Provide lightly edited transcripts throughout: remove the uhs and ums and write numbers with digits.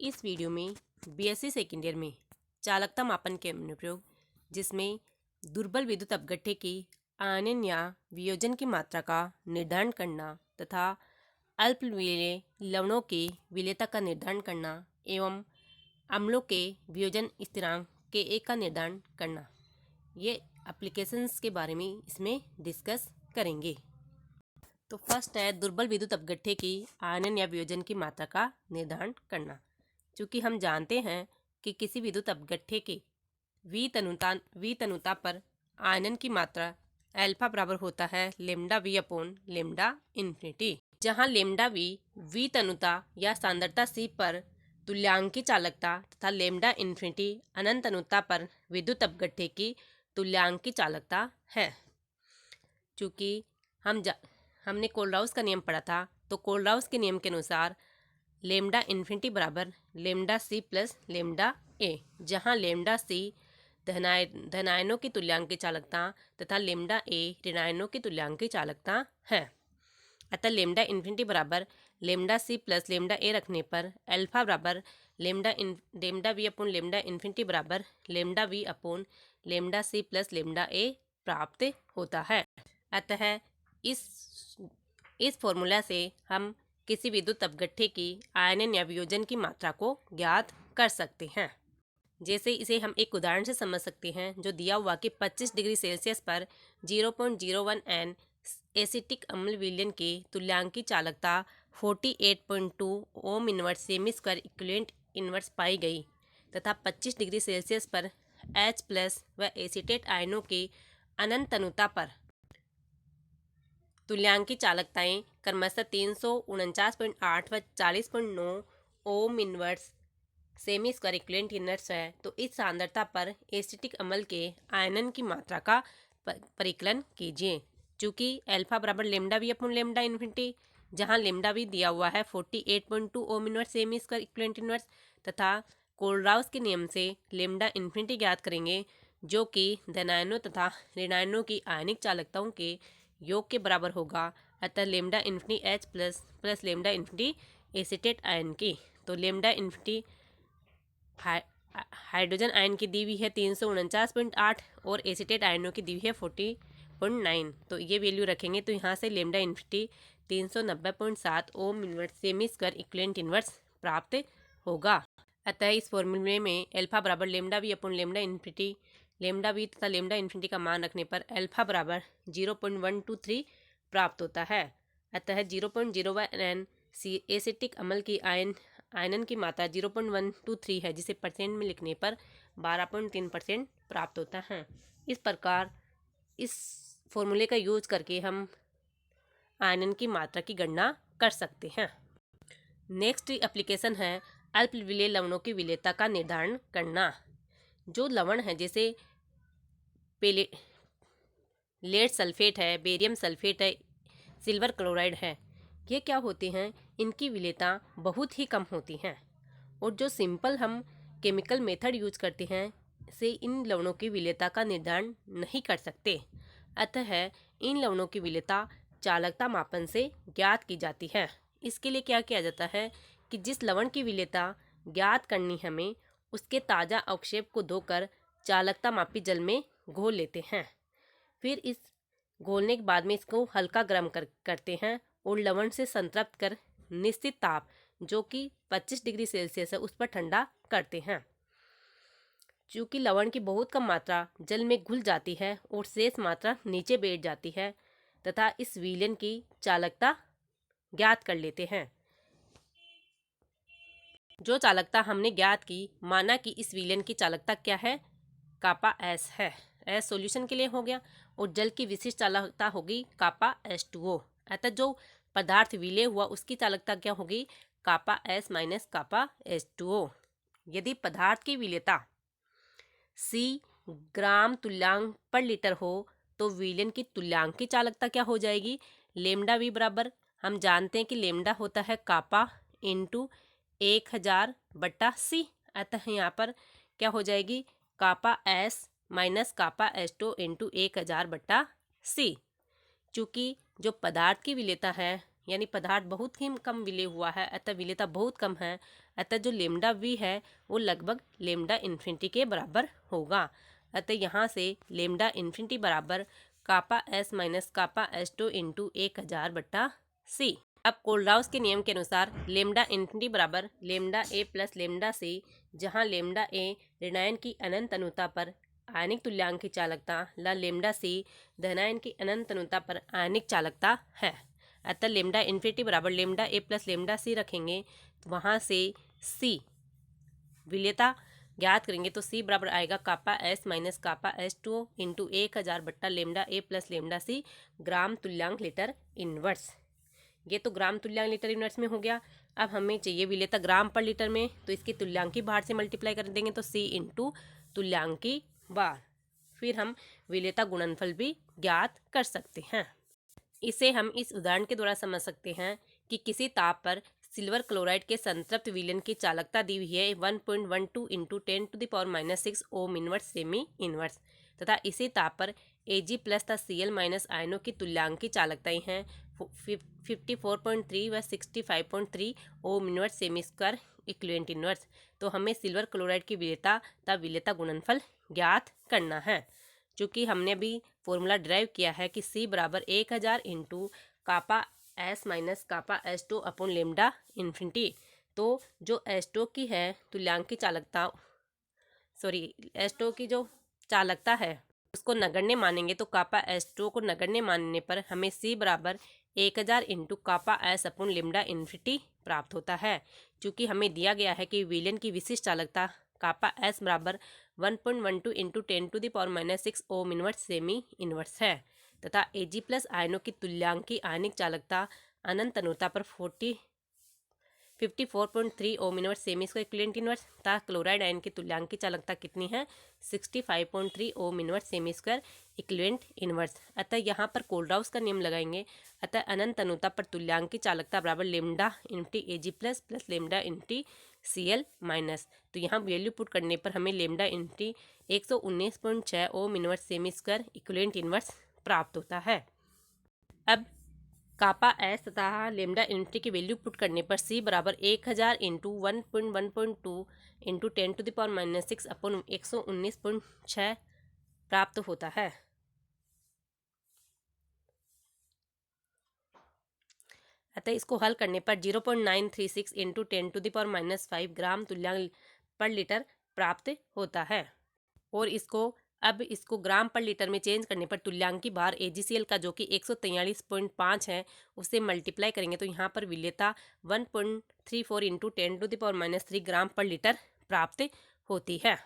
इस वीडियो में BSc second year में चालकता मापन के अनुप्रयोग, जिसमें दुर्बल विद्युत अपघट्य की आयनन या वियोजन की मात्रा का निर्धारण करना तथा अल्पविलेय लवणों के विलेयता का निर्धारण करना एवं अम्लों के वियोजन स्थिरांक Ka का निर्धारण करना, ये एप्लीकेशंस के बारे में इसमें डिस्कस करेंगे। तो फर्स्ट है दुर्बल विद्युत अपघट्य की आयनन या वियोजन की मात्रा का निर्धारण करना। चूँकि हम जानते हैं कि किसी विद्युत अपघट्य के वितनुता पर आयनन की मात्रा अल्फा बराबर होता है lambda we upon lambda infinity, जहाँ लेमडा वी वितनुता या सांद्रता सी पर तुल्यांकी चालकता तथा लेमडा इन्फिनिटी अनंत अनुता पर विद्युत अपघट्य की तुल्यांकी चालकता है। चूँकि हमने कोलराउस का नियम पढ़ा था, तो कोलराउस के नियम के अनुसार लेमडा इन्फिनिटी बराबर लेमडा सी प्लस लेमडा ए, जहाँ लेमडा सी धनायनों की तुल्यांकी चालकता तथा लेमडा ए ऋणायनों की तुल्यांकी चालकता है। अतः लेमडा इन्फिनिटी बराबर lambda c plus lambda a रखने पर अल्फा बराबर lambda we upon lambda infinity बराबर lambda we upon lambda c plus lambda a प्राप्त होता है। अतः इस फॉर्मूला से हम किसी विद्युत अपघट्य की आयनन या वियोजन की मात्रा को ज्ञात कर सकते हैं। जैसे इसे हम एक उदाहरण से समझ सकते हैं, जो दिया हुआ कि 25 डिग्री सेल्सियस पर 0.01 N एसिटिक अम्ल विलयन की तुल्यांकी चालकता 48.2 ohm inverse semi square equivalent inverse पाई गई तथा 25 डिग्री सेल्सियस पर H प्लस व एसीटेट आयनों की अनंत अनुता पर तुल्यांकी चालकताएं क्रमशः 349.8 व 40.9 ओम inverse semi square equivalent inverse है। तो इस सांद्रता पर एसिटिक अम्ल के आयनन की मात्रा का परिकलन कीजिए। चूँकि अल्फा बराबर lambda we upon lambda infinity, जहाँ लेमडा वी दिया हुआ है 48.2 ohm inverse semi square equivalent inverse तथा कोलराउस के नियम से लेमडा इन्फिनिटी ज्ञात करेंगे, जो कि धनायनों तथा ऋणायनों की आयनिक चालकताओं के योग के बराबर होगा। अतः lambda infinity H plus lambda infinity acetate ion की, तो लेमडा इन्फिनिटी हाइड्रोजन आयन की दी हुई है 349.8 और एसिटेट आयनों की दी हुई है 40.9। तो ये वैल्यू रखेंगे तो यहाँ से lambda infinity 390.7 ohm inverse semi square equivalent inverse प्राप्त होगा। अतः इस फॉर्मूले में अल्फा बराबर lambda we upon lambda infinity, lambda V तथा लेमडा इन्फिनिटी का मान रखने पर अल्फा बराबर 0.123 प्राप्त होता है। अतः 0.01 N एसिटिक अम्ल की आयनन की मात्रा 0.123 है, जिसे परसेंट में लिखने पर 12.3% प्राप्त होता है। इस प्रकार इस फॉर्मूले का यूज करके हम आयनन की मात्रा की गणना कर सकते हैं। नेक्स्ट एप्लीकेशन है अल्पविलेय लवणों की विलेयता का निर्धारण करना। जो लवण है जैसे लेड सल्फेट है, बेरियम सल्फेट है, सिल्वर क्लोराइड है, ये क्या होते हैं, इनकी विलेयता बहुत ही कम होती हैं और जो सिंपल हम केमिकल मेथड यूज करते हैं से इन लवणों की विलेयता का निर्धारण नहीं कर सकते। अतः इन लवणों की विलेयता चालकता मापन से ज्ञात की जाती है। इसके लिए क्या किया जाता है कि जिस लवण की विलेयता ज्ञात करनी हमें, उसके ताज़ा अवक्षेप को धोकर चालकता मापी जल में घोल लेते हैं। फिर इस घोलने के बाद में इसको हल्का गर्म करते हैं और लवण से संतृप्त कर निश्चित ताप, जो कि 25 डिग्री सेल्सियस है, उस पर ठंडा करते हैं। चूँकि लवण की बहुत कम मात्रा जल में घुल जाती है और शेष मात्रा नीचे बैठ जाती है तथा इस विलयन की चालकता ज्ञात कर लेते हैं। जो चालकता हमने ज्ञात की, माना कि इस विलयन की चालकता क्या है, कापा S है। S सॉल्यूशन के लिए हो गया और जल की विशिष्ट चालकता होगी कापा H2O। अतः जो पदार्थ विलय हुआ उसकी चालकता क्या होगी, कापा S माइनस कापा H2O। यदि पदार्थ की विलेयता C ग्राम तुल्यांक पर लीटर हो तो विलयन की तुल्यांकी चालकता क्या हो जाएगी, लेमडा वी बराबर हम जानते हैं कि लेमडा होता है कापा इंटू 1000/C। अतः यहाँ पर क्या हो जाएगी, kappa S minus kappa H2 into 1000/C। चूँकि जो पदार्थ की विलेयता है, यानी पदार्थ बहुत ही कम विलय हुआ है, अतः विलेयता बहुत कम है, अतः जो लेमडा वी है वो लगभग लेमडा इन्फिनिटी के बराबर होगा। अतः यहाँ से लेमडा इन्फिनिटी बराबर kappa s minus kappa s two into 1000 बट्टा सी। अब कोलराउस के नियम के अनुसार लेमडा इन्फिनिटी बराबर lambda a plus lambda c, जहाँ लेमडा ए ऋणायन की अनंत अनुता पर आयनिक तुल्यांक की चालकता ला लेमडा सी धनायन की अनंत अनुता पर आयनिक चालकता है। अतः लेमडा इन्फिनिटी बराबर लेमडा ए प्लस लेमडा सी रखेंगे, तो वहाँ से सी विलेयता ज्ञात करेंगे तो सी बराबर आएगा kappa s minus kappa s two into 1000 बट्टा lambda a plus lambda c gram तुल्यांक लीटर इनवर्स। ये तो ग्राम तुल्यांक लीटर इनवर्स में हो गया। अब हमें चाहिए विलेयता ग्राम पर लीटर में, तो इसकी तुल्यांकी बार से मल्टीप्लाई कर देंगे तो सी इंटू तुल्यांकी बार। फिर हम विलेयता गुणनफल भी ज्ञात कर सकते हैं। इसे हम इस उदाहरण के द्वारा समझ सकते हैं कि किसी ताप पर सिल्वर क्लोराइड के संतृप्त विलयन की चालकता दी हुई है 1.12 इंटू 10⁻⁶ ओम इनवर्स सेमी इनवर्स, तथा इसी ताप पर Ag प्लस तथा Cl माइनस आयनों की तुल्यांकी चालकताएं हैं 54.3 व 65.3 ओम inverse semi square equivalent inverse. तो हमें सिल्वर क्लोराइड की विलेयता तथा विलेयता गुणनफल ज्ञात करना है। चूँकि हमने अभी फॉर्मूला ड्राइव किया है कि C बराबर 1000 into kappa s minus kappa s two upon lambda infinity, तो जो एस टू की है तुल्यांकी चालकता एस टू की जो चालकता है उसको नगण्य मानेंगे, तो कापा एस टू को नगण्य मानने पर हमें C बराबर 1000 into kappa S upon lambda infinity प्राप्त होता है। चूँकि हमें दिया गया है कि विलयन की विशिष्ट चालकता कापा एस बराबर 1.12 इंटू 10⁻⁶ ओम इनवर्स सेमी इनवर्स है, तथा Ag प्लस आयनों की तुल्यांकी आयनिक चालकता अनंत अनुता पर 54.3 ओम inverse semi square equivalent inverse, तथा क्लोराइड आयन की तुल्यांकी चालकता कितनी है 65.3 ओम inverse semi square equivalent inverse. अतः यहाँ पर कोलराउस का नियम लगाएंगे। अतः अनंत अनुता पर तुल्यांकी चालकता बराबर लेमडा इनटी Ag प्लस प्लस लेमडा इनटी Cl माइनस, तो यहाँ वैल्यू पुट करने पर हमें लेमडा इनटी 119.6 ohm inverse semi square equivalent inverse प्राप्त होता है। अब कापा एस तथा लेमडा इन्फिनिटी की वैल्यू पुट करने पर C बराबर 1000 इंटू 1.1.2 इंटू 10⁻⁶ अपॉन 119.6 प्राप्त होता है। अतः इसको हल करने पर 0.936 इंटू 10⁻⁵ ग्राम तुल्यांक पर लीटर प्राप्त होता है। और इसको ग्राम पर लीटर में चेंज करने पर तुल्यांकी भार AgCl का जो कि 143.5 है उससे मल्टीप्लाई करेंगे, तो यहाँ पर विलेयता 1.34 इंटू 10⁻³ ग्राम पर लीटर प्राप्त होती है।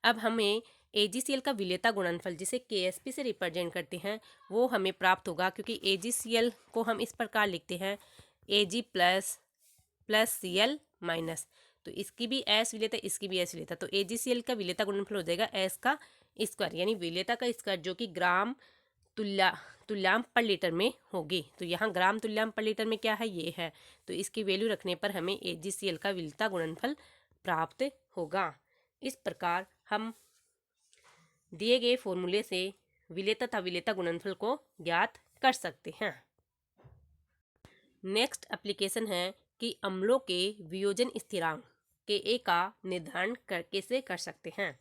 अब हमें AgCl का विलेयता गुणनफल जिसे KSP से रिप्रेजेंट करते हैं वो हमें प्राप्त होगा, क्योंकि AgCl को हम इस प्रकार लिखते हैं Ag plus plus Cl minus, तो इसकी भी एस विलेयता इसकी भी एस विलेयता, तो AgCl का विलेयता गुणनफल हो जाएगा एस का स्क्वायर, यानी विलेयता का स्क्वायर जो कि ग्राम तुल्यांक पर लीटर में होगी। तो यहाँ ग्राम तुल्यांक पर लीटर में क्या है ये है, तो इसकी वैल्यू रखने पर हमें AgCl का विलेयता गुणनफल प्राप्त होगा। इस प्रकार हम दिए गए फॉर्मूले से विलेयता तथा विलेयता गुणनफल को ज्ञात कर सकते हैं। नेक्स्ट एप्लीकेशन है कि अम्लों के वियोजन स्थिरांक Ka का निर्धारण कैसे कर सकते हैं।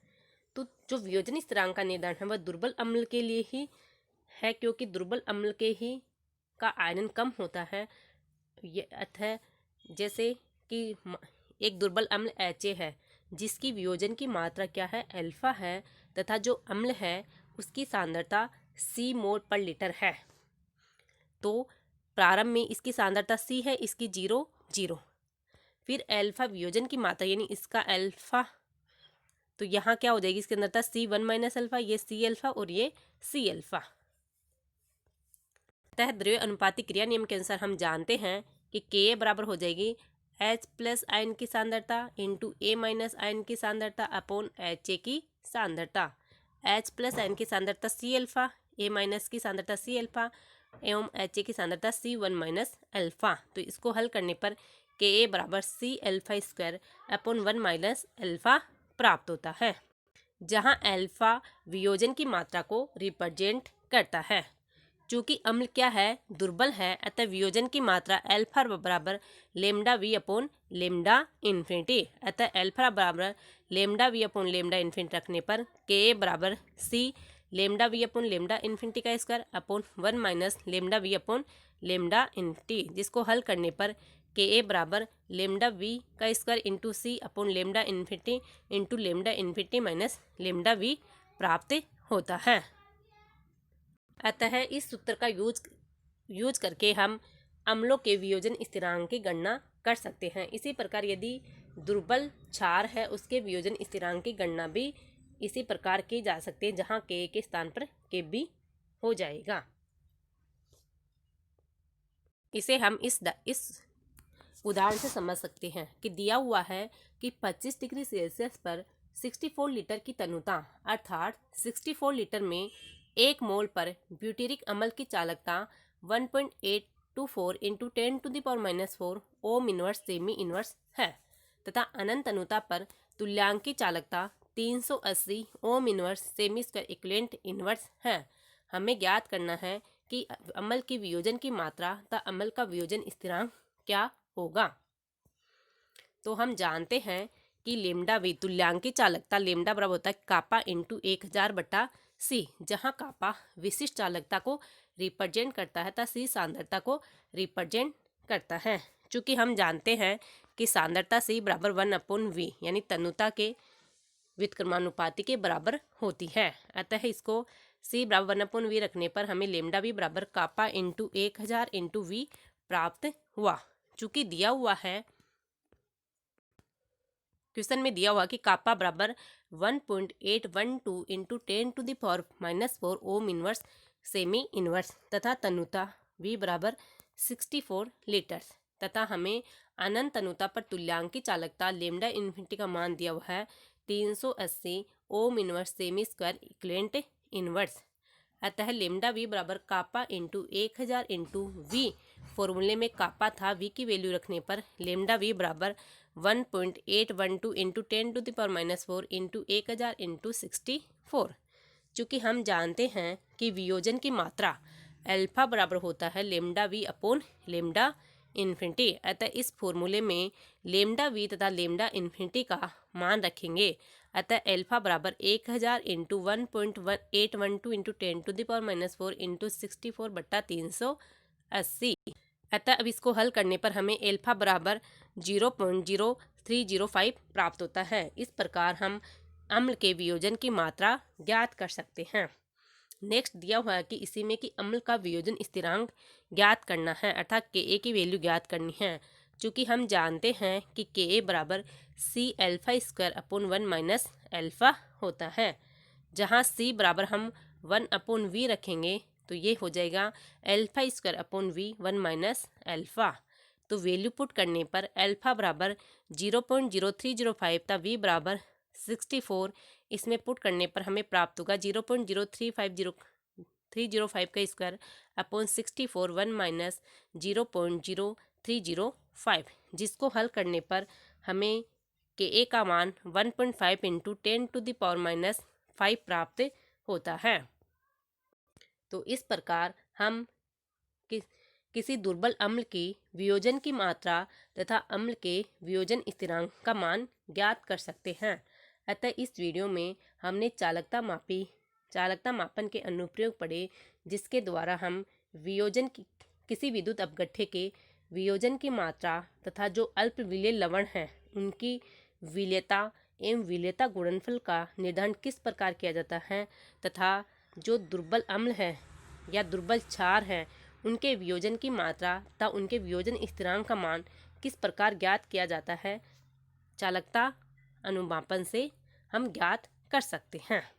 तो जो वियोजन स्थिरांक का निर्धारण है वह दुर्बल अम्ल के लिए ही है, क्योंकि दुर्बल अम्ल के ही का आयनन कम होता है। ये अतः जैसे कि एक दुर्बल अम्ल Ha है जिसकी वियोजन की मात्रा क्या है अल्फा है, तथा जो अम्ल है उसकी सांद्रता C मोल पर लीटर है। तो प्रारंभ में इसकी सांद्रता C है, इसकी 0 फिर अल्फा वियोजन की मात्रा यानी इसका अल्फा, तो यहाँ क्या हो जाएगी इसकी सांद्रता C1 माइनस अल्फा, ये C अल्फा और ये C अल्फा। अतः द्रव्य अनुपाती क्रिया नियम के अनुसार हम जानते हैं कि Ka बराबर हो जाएगी H प्लस आयन की सांद्रता इंटू A माइनस आयन की सांद्रता अपॉन Ha की सांद्रता। H प्लस आयन की सांद्रता C अल्फा, A माइनस की सांद्रता C अल्फा एवं Ha की सांद्रता C1 माइनस अल्फा। तो इसको हल करने पर Ka बराबर C alpha square upon 1 minus alpha प्राप्त होता है, जहां अल्फा वियोजन की मात्रा को रिप्रेजेंट करता है। चूंकि अम्ल क्या है, दुर्बल है, अतः वियोजन की मात्रा अल्फा बराबर lambda we upon lambda infinity. अतः अल्फा बराबर lambda we upon lambda infinity रखने पर के बराबर c lambda we upon lambda infinity का square upon 1 minus lambda we upon lambda infinity, जिसको हल करने पर के ए बराबर लेमडा वी का square into c upon lambda infinity into lambda infinity minus lambda v प्राप्त होता है। अतः इस सूत्र का यूज करके हम अम्लों के वियोजन स्थिरांक की गणना कर सकते हैं। इसी प्रकार यदि दुर्बल क्षार है उसके वियोजन स्थिरांक की गणना भी इसी प्रकार की जा सकती है, जहाँ के स्थान पर के बी हो जाएगा। इसे हम इस उदाहरण से समझ सकते हैं कि दिया हुआ है कि 25 डिग्री सेल्सियस पर 64 लीटर की तनुता अर्थात 64 लीटर में 1 मोल पर ब्यूटेरिक अम्ल की चालकता 1.824 इंटू 10⁻⁻4 ओम इनवर्स सेमी इनवर्स है तथा अनंत तनुता पर तुल्यांकी चालकता 380 ओम inverse semi square equivalent inverse है। हमें ज्ञात करना है कि अम्ल की वियोजन की मात्रा तथा अम्ल का वियोजन स्थिरांक क्या होगा। तो हम जानते हैं कि लेमडा वी तुल्यांकी चालकता लेमडा बराबर होता है कापा इंटू 1000 बटा सी, जहाँ कापा विशिष्ट चालकता को रिप्रेजेंट करता है तथा सी सांद्रता को रिप्रेजेंट करता है। चूँकि हम जानते हैं कि सांद्रता सी बराबर 1/v यानी तनुता के व्युत्क्रमानुपाती के बराबर होती है। अतः इसको सी बराबर 1/v रखने पर हमें लेमडा वी बराबर कापा इंटू 1000 इंटू वी प्राप्त हुआ। चूँकि दिया हुआ है क्वेश्चन में दिया हुआ कि कापा बराबर 1.812 इंटू 10⁻⁻4 ओम इनवर्स सेमी इनवर्स तथा तनुता v बराबर 64 लीटर तथा हमें अनंत तनुता पर तुल्यांकी चालकता लेमडा इन्फिनिटी का मान दिया हुआ है 380 ओम inverse semi square equivalent inverse. अतः लेमडा वी बराबर कापा इंटू 1000 इंटू वी, फॉर्मूले में कापा था, वी की वैल्यू रखने पर लेमडा वी बराबर 1.812 इंटू 10⁻⁻4 इंटू 1000 इंटू 64। चूँकि हम जानते हैं कि वियोजन की मात्रा अल्फा बराबर होता है lambda we upon lambda infinity, अतः इस फॉर्मूले में लेमडा वी तथा लेमडा इन्फिनिटी का मान रखेंगे। अतः अल्फा बराबर 1000 इंटू 1.812 इंटू 10⁻⁻4 इंटू 64 बट्टा 380। अतः अब इसको हल करने पर हमें अल्फा बराबर 0.0305 प्राप्त होता है। इस प्रकार हम अम्ल के वियोजन की मात्रा ज्ञात कर सकते हैं। नेक्स्ट दिया हुआ है कि इसी में कि अम्ल का वियोजन स्थिरांक ज्ञात करना है अर्थात के ए की वैल्यू ज्ञात करनी है। चूँकि हम जानते हैं कि के ए बराबर C alpha square upon 1 minus alpha होता है, जहाँ सी बराबर हम 1 अपॉन वी रखेंगे तो ये हो जाएगा alpha square upon V 1 minus alpha. तो वैल्यू पुट करने पर अल्फा बराबर 0.0305 था, वी बराबर 64, इसमें पुट करने पर हमें प्राप्त होगा 0.0350305 का स्क्वायर अपॉन 64 1 माइनस 0.0305, जिसको हल करने पर हमें के ए का मान 1.5 इंटू 10⁻⁻5 प्राप्त होता है। तो इस प्रकार हम किसी दुर्बल अम्ल की वियोजन की मात्रा तथा अम्ल के वियोजन स्थिरांक का मान ज्ञात कर सकते हैं। अतः इस वीडियो में हमने चालकता मापन के अनुप्रयोग पढ़े, जिसके द्वारा हम वियोजन की किसी विद्युत अपघट्य के वियोजन की मात्रा तथा जो अल्प विलेय लवण हैं उनकी विलेयता एवं विलेयता गुणनफल का निर्धारण किस प्रकार किया जाता है तथा जो दुर्बल अम्ल है या दुर्बल क्षार है उनके वियोजन की मात्रा तथा उनके वियोजन स्थिरांक का मान किस प्रकार ज्ञात किया जाता है, चालकता अनुमापन से हम ज्ञात कर सकते हैं।